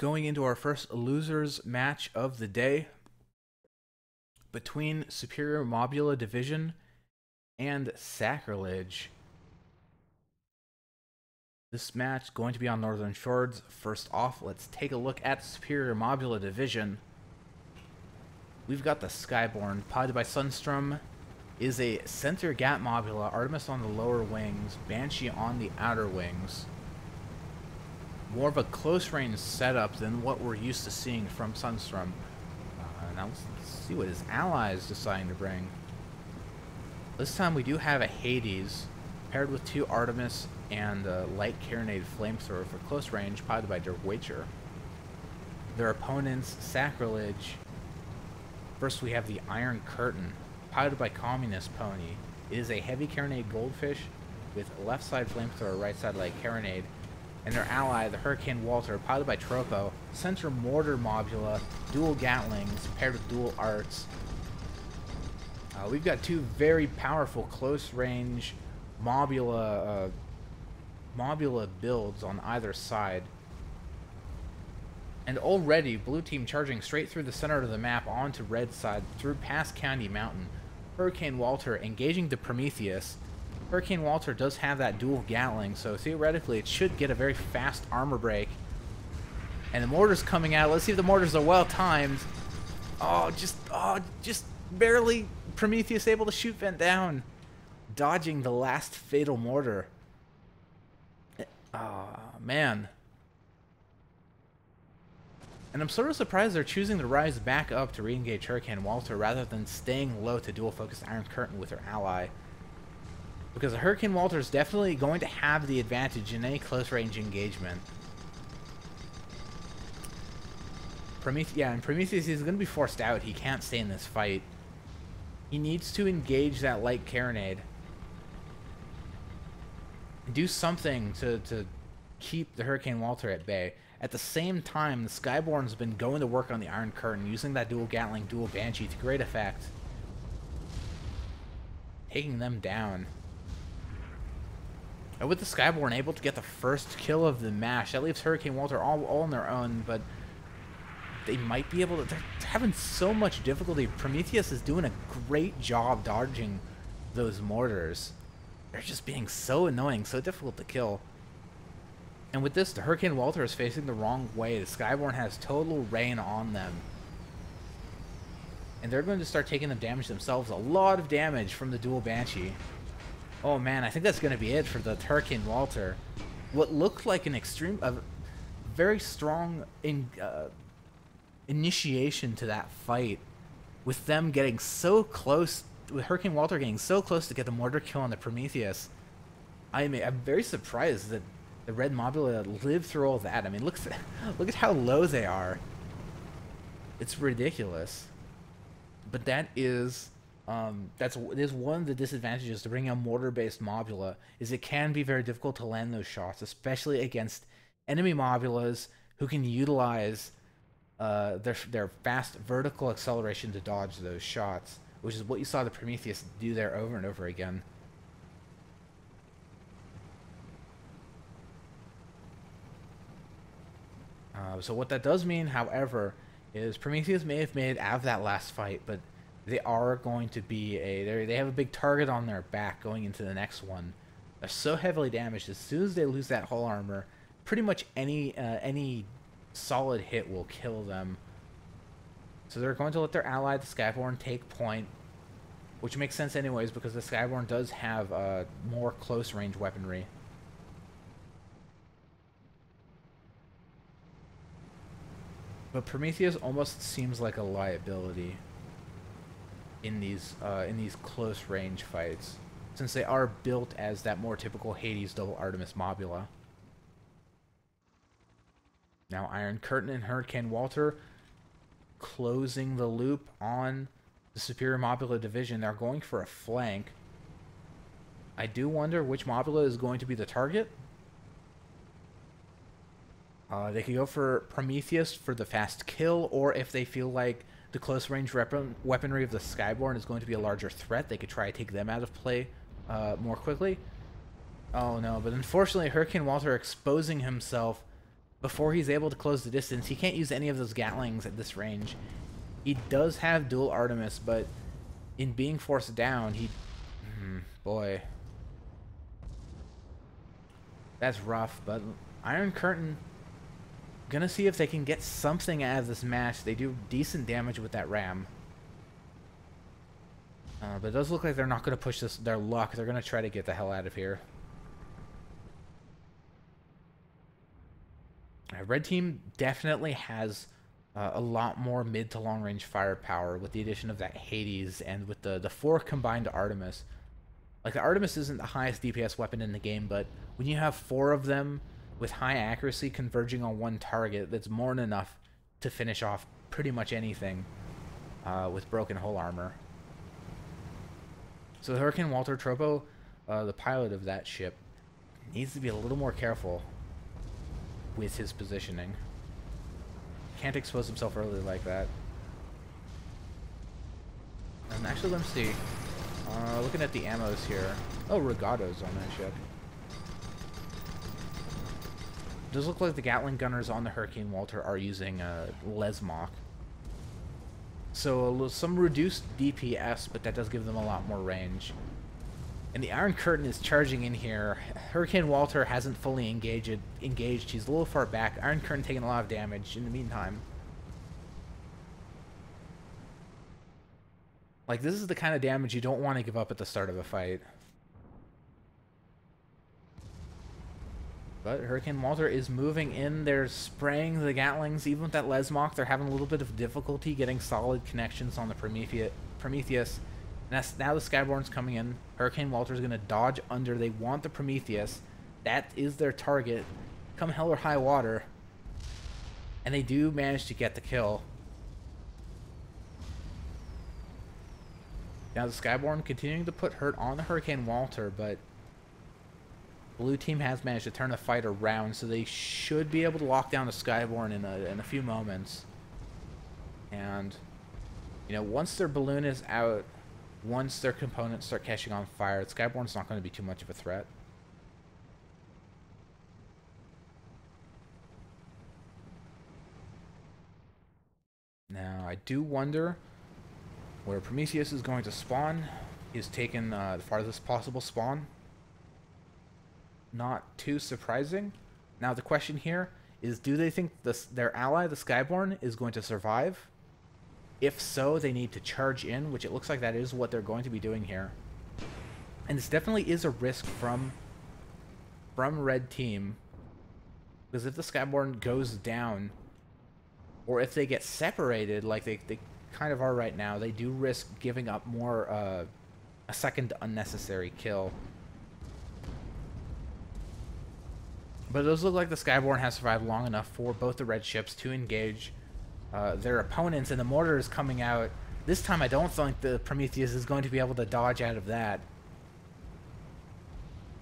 Going into our first losers match of the day between Superior Mobula Division and Sacrilege. This match is going to be on Northern Shores. First off, let's take a look at Superior Mobula Division. We've got the Skyborn, piloted by Sunstrom, is a center gap Mobula, Artemis on the lower wings, Banshee on the outer wings. More of a close range setup than what we're used to seeing from Sunstrom. Now let's see what his allies deciding to bring. This time we do have a Hades, paired with two Artemis and a light carronade flamethrower for close range, piloted by Der Witcher. Their opponents, Sacrilege. First we have the Iron Curtain, piloted by Communist Pony. It is a heavy carronade goldfish with left side flamethrower, right side light carronade. And their ally, the Hurricane Walter, piloted by Tropo, center mortar Mobula, dual Gatlings, paired with dual arts. We've got two very powerful close-range Mobula builds on either side. And already, blue team charging straight through the center of the map onto red side, through past County Mountain. Hurricane Walter engaging the Prometheus. Hurricane Walter does have that dual Gatling, so theoretically it should get a very fast armor break. And the mortar's coming out. Let's see if the mortars are well timed. Just barely Prometheus able to shoot Vent down, dodging the last fatal mortar. Man. And I'm sort of surprised they're choosing to rise back up to re-engage Hurricane Walter rather than staying low to dual focus Iron Curtain with their ally. Because Hurricane Walter is definitely going to have the advantage in any close-range engagement. And Prometheus is going to be forced out. He can't stay in this fight. He needs to engage that light carronade. Do something to keep the Hurricane Walter at bay. At the same time, the Skyborn's been going to work on the Iron Curtain, using that dual Gatling, dual Banshee to great effect. Taking them down. And with the Skyborn able to get the first kill of the match, that leaves Hurricane Walter all on their own, but they might be able to... They're having so much difficulty. Prometheus is doing a great job dodging those mortars. They're just being so annoying, so difficult to kill. And with this, the Hurricane Walter is facing the wrong way. The Skyborn has total reign on them. And they're going to start taking the damage themselves. A lot of damage from the dual Banshee. Oh man, I think that's going to be it for the Hurricane Walter. What looked like a very strong initiation to that fight, with them getting so close, with Hurricane Walter getting so close to get the mortar kill on the Prometheus. I'm very surprised that the Red Mobula lived through all that. I mean, look at how low they are. It's ridiculous. But that is... it is one of the disadvantages to bring a mortar-based Mobula, is it can be very difficult to land those shots, especially against enemy Mobulas who can utilize their fast vertical acceleration to dodge those shots, which is what you saw the Prometheus do there over and over again. So what that does mean, however, is Prometheus may have made it out of that last fight, but they are going to be they have a big target on their back going into the next one. They're so heavily damaged. As soon as they lose that hull armor, pretty much any solid hit will kill them. So they're going to let their ally, the Skyborn, take point, which makes sense anyways because the Skyborn does have more close range weaponry. But Prometheus almost seems like a liability in these close range fights, since they are built as that more typical Hades double Artemis Mobula. Now Iron Curtain and Hurricane Walter closing the loop on the Superior Mobula Division. They're going for a flank. I do wonder which Mobula is going to be the target. They could go for Prometheus for the fast kill, or if they feel like the close range weaponry of the Skyborn is going to be a larger threat, they could try to take them out of play more quickly. Oh no, but unfortunately Hurricane Walter exposing himself before he's able to close the distance. He can't use any of those Gatlings at this range. He does have dual Artemis, but in being forced down, he... boy. That's rough, but Iron Curtain gonna see if they can get something out of this match. They do decent damage with that ram. But it does look like they're not going to push their luck. They're going to try to get the hell out of here. Red team definitely has a lot more mid to long range firepower with the addition of that Hades and with the 4 combined Artemis. Like, the Artemis isn't the highest DPS weapon in the game, but when you have 4 of them with high accuracy converging on one target, that's more than enough to finish off pretty much anything with broken hull armor. So Hurricane Walter Tropo, the pilot of that ship, needs to be a little more careful with his positioning. Can't expose himself early like that. And actually, let me see. Looking at the ammos here. Oh, Regato's on that ship. Does look like the Gatling gunners on the Hurricane Walter are using Lesmok. So some reduced DPS, but that does give them a lot more range. And the Iron Curtain is charging in here. Hurricane Walter hasn't fully engaged. He's a little far back. Iron Curtain taking a lot of damage in the meantime. Like, this is the kind of damage you don't want to give up at the start of a fight. But Hurricane Walter is moving in. They're spraying the Gatlings. Even with that Lesmok, they're having a little bit of difficulty getting solid connections on the Prometheus. And now the Skyborn's coming in. Hurricane Walter's going to dodge under. They want the Prometheus. That is their target. Come hell or high water. And they do manage to get the kill. Now the Skyborn continuing to put hurt on the Hurricane Walter, but blue team has managed to turn the fight around, so they should be able to lock down the Skyborn in a few moments. And, you know, once their balloon is out, once their components start catching on fire, the Skyborn's not going to be too much of a threat. Now, I do wonder where Prometheus is going to spawn. He's taken the farthest possible spawn. Not too surprising. Now the question here is, do they think their ally, the Skyborn, is going to survive? If so, they need to charge in, which it looks like that is what they're going to be doing here. And this definitely is a risk from Red Team, because if the Skyborn goes down, or if they get separated like they kind of are right now, they do risk giving up more a second unnecessary kill. But it does look like the Skyborn has survived long enough for both the red ships to engage their opponents, and the mortar is coming out. This time I don't think the Prometheus is going to be able to dodge out of that.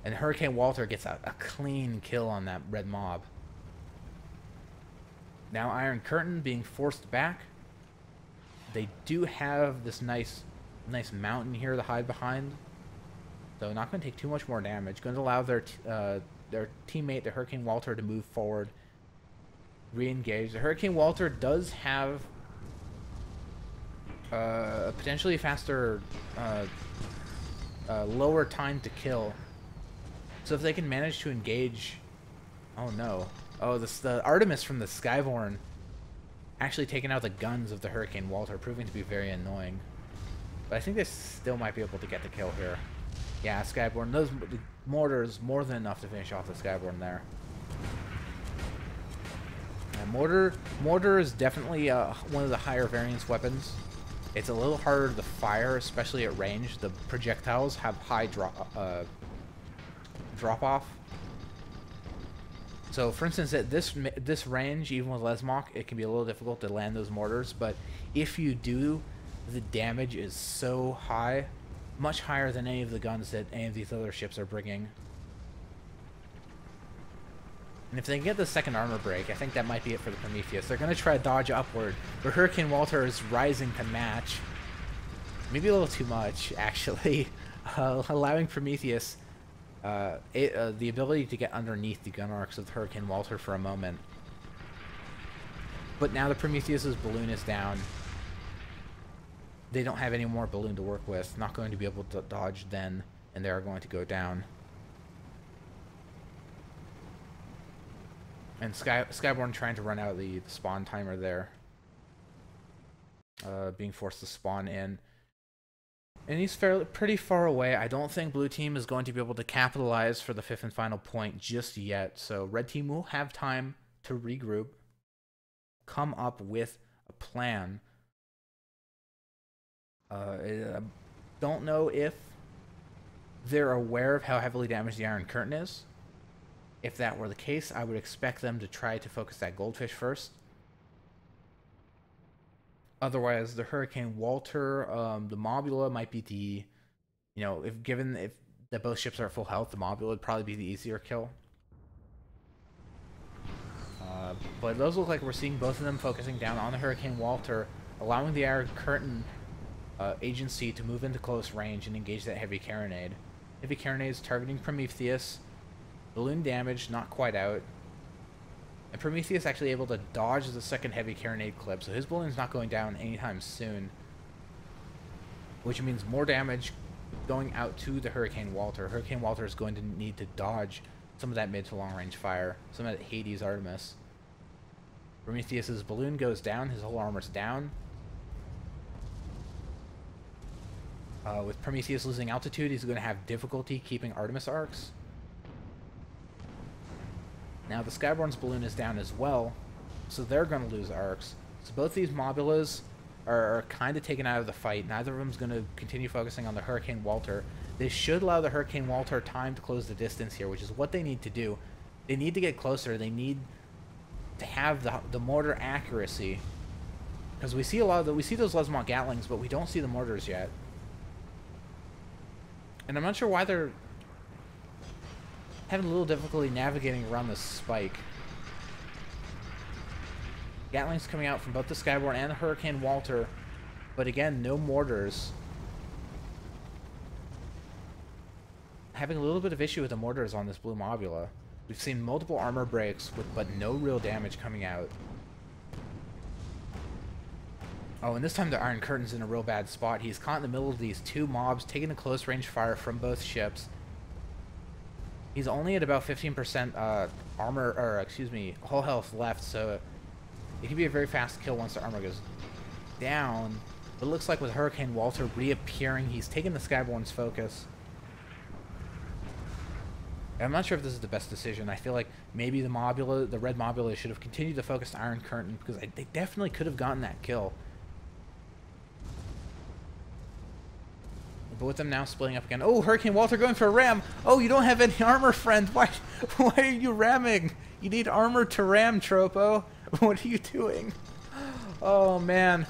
And Hurricane Walter gets a clean kill on that red mob. Now Iron Curtain being forced back. They do have this nice mountain here to hide behind. So not going to take too much more damage. Going to allow their teammate, the Hurricane Walter, to move forward. Re-engage. The Hurricane Walter does have a potentially faster, lower time to kill. So if they can manage to engage... Oh no. Oh, the Artemis from the Skyborn actually taking out the guns of the Hurricane Walter, proving to be very annoying. But I think they still might be able to get the kill here. Yeah, Skyborn. The mortars more than enough to finish off the Skyborn there. And mortar is definitely one of the higher variance weapons. It's a little harder to fire, especially at range. The projectiles have high drop off. So, for instance, at this range, even with Lesmok, it can be a little difficult to land those mortars. But if you do, the damage is so high, much higher than any of the guns that any of these other ships are bringing. And if they can get the second armor break, I think that might be it for the Prometheus. They're going to try to dodge upward, but Hurricane Walter is rising to match. Maybe a little too much, actually. Allowing Prometheus the ability to get underneath the gun arcs of Hurricane Walter for a moment. But now the Prometheus's balloon is down. They don't have any more balloon to work with. Not going to be able to dodge then, and they are going to go down. And Skyborn trying to run out the spawn timer there. Being forced to spawn in. And he's pretty far away. I don't think blue team is going to be able to capitalize for the 5th and final point just yet. So red team will have time to regroup, come up with a plan. I don't know if they're aware of how heavily damaged the Iron Curtain is. If that were the case, I would expect them to try to focus that goldfish first. Otherwise, the Hurricane Walter, the Mobula might be the, you know, if that both ships are at full health, the Mobula would probably be the easier kill. But it does look like we're seeing both of them focusing down on the Hurricane Walter, allowing the Iron Curtain agency to move into close range and engage that heavy carronade. Heavy carronade is targeting Prometheus. Balloon damage, not quite out. And Prometheus actually able to dodge the second heavy carronade clip, so his balloon's not going down anytime soon. Which means more damage going out to the Hurricane Walter. Hurricane Walter is going to need to dodge some of that mid to long range fire, some of that Hades Artemis. Prometheus's balloon goes down, his whole armor's down. With Prometheus losing altitude, he's going to have difficulty keeping Artemis arcs. Now the Skyborn's balloon is down as well, so they're going to lose arcs. So both these Mobulas are kind of taken out of the fight. Neither of them is going to continue focusing on the Hurricane Walter. They should allow the Hurricane Walter time to close the distance here, which is what they need to do. They need to get closer. They need to have the mortar accuracy, because we see we see those Lesmont Gatlings, but we don't see the mortars yet. And I'm not sure why they're having a little difficulty navigating around this spike. Gatlings coming out from both the Skyborn and the Hurricane Walter, but again, no mortars. Having a little bit of issue with the mortars on this blue Mobula. We've seen multiple armor breaks, but no real damage coming out. Oh, and this time the Iron Curtain's in a real bad spot. He's caught in the middle of these two mobs, taking a close range fire from both ships. He's only at about 15% armor, or excuse me, whole health left, so it can be a very fast kill once the armor goes down. But it looks like with Hurricane Walter reappearing, he's taken the Skyborn's focus. I'm not sure if this is the best decision. I feel like maybe the red Mobula should have continued to focus the Iron Curtain, because they definitely could have gotten that kill. But with them now splitting up again. Oh, Hurricane Walter going for a ram. Oh, you don't have any armor, friend. Why are you ramming? You need armor to ram, Tropo. What are you doing? Oh, man.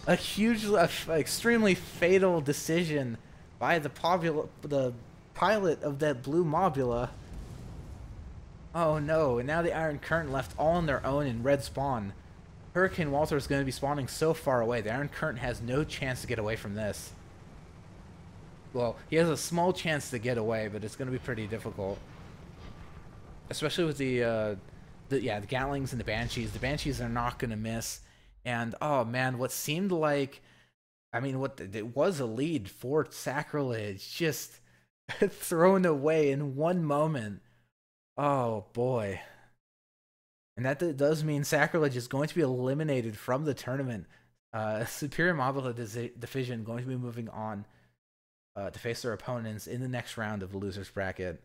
A huge, extremely fatal decision by the pilot of that blue Mobula. Oh, no. And now the Iron Curtain left all on their own in red spawn. Hurricane Walter is going to be spawning so far away. The Iron Curtain has no chance to get away from this. Well, he has a small chance to get away, but it's going to be pretty difficult. Especially with the Gatlings and the Banshees. The Banshees are not going to miss. And, oh man, what seemed like, it was a lead for Sacrilege, just thrown away in one moment. Oh boy. And that does mean Sacrilege is going to be eliminated from the tournament. Superior Mobula Division going to be moving on to face their opponents in the next round of the losers bracket.